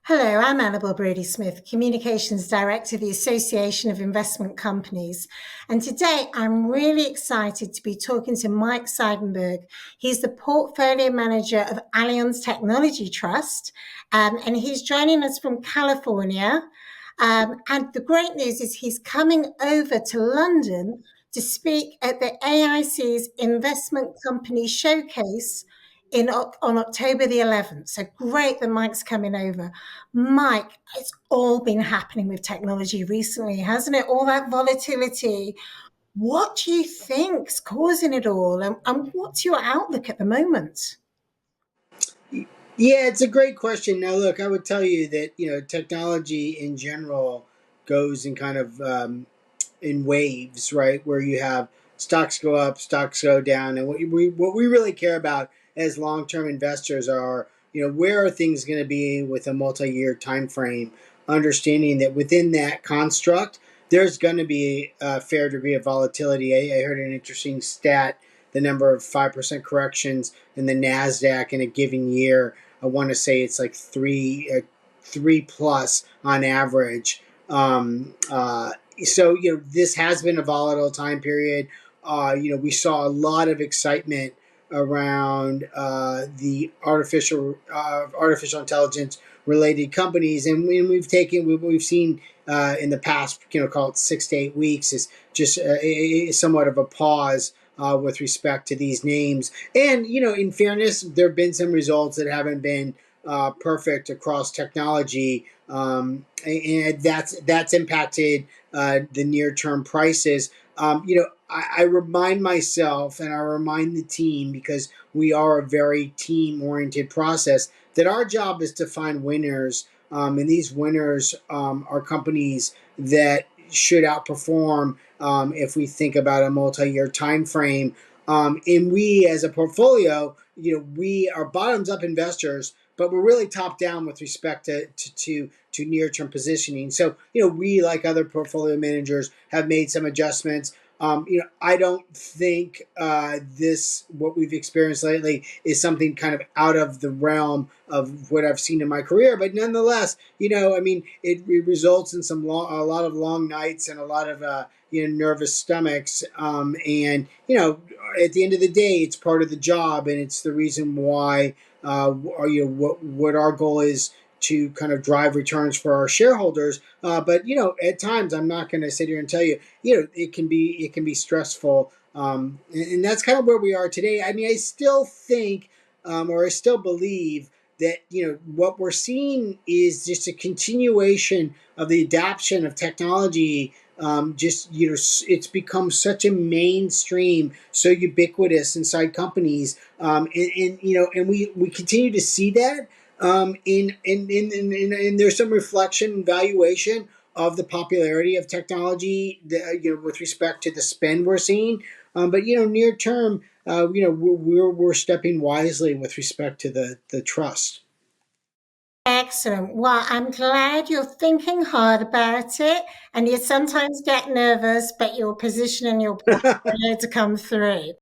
Hello, I'm Annabel Brodie-Smith, Communications Director of the Association of Investment Companies. And today I'm really excited to be talking to Mike Seidenberg. He's the Portfolio Manager of Allianz Technology Trust, and he's joining us from California. And the great news is he's coming over to London to speak at the AIC's Investment Company Showcase on October the 11th. So great that Mike's coming over. Mike, it's all been happening with technology recently, hasn't it? All that volatility. What do you think's causing it all? And what's your outlook at the moment? Yeah, it's a great question. Now, look, I would tell you that technology in general goes in kind of in waves, right? Where you have stocks go up, stocks go down, and what we really care about as long term investors are, where are things going to be with a multi year time frame, understanding that within that construct, there's going to be a fair degree of volatility. I heard an interesting stat: the number of 5% corrections in the Nasdaq in a given year. I want to say it's like three plus on average. So this has been a volatile time period. We saw a lot of excitement around the artificial intelligence related companies, and we've seen in the past, call it 6 to 8 weeks, is just somewhat of a pause with respect to these names. And in fairness, there have been some results that haven't been perfect across technology, and that's impacted the near term prices. I remind myself and I remind the team, because we are a very team oriented process, that our job is to find winners, and these winners are companies that should outperform if we think about a multi-year time frame. And we, as a portfolio, we are bottoms up investors, but we're really top down with respect to near term positioning. So we, like other portfolio managers, have made some adjustments. I don't think this what we've experienced lately is something kind of out of the realm of what I've seen in my career, but nonetheless, it results in a lot of long nights and a lot of nervous stomachs. And at the end of the day, it's part of the job, and it's the reason why what our goal is to kind of drive returns for our shareholders. But at times, I'm not going to sit here and tell you, it can be stressful, and that's kind of where we are today. I mean, I still think, or I still believe that what we're seeing is just a continuation of the adoption of technology. It's become such a mainstream, so ubiquitous inside companies, and we continue to see that. In there's some reflection and valuation of the popularity of technology, with respect to the spend we're seeing. But near term, we're stepping wisely with respect to the trust. Excellent. Well, I'm glad you're thinking hard about it, and you sometimes get nervous, but you're positioning your portfolio to come through.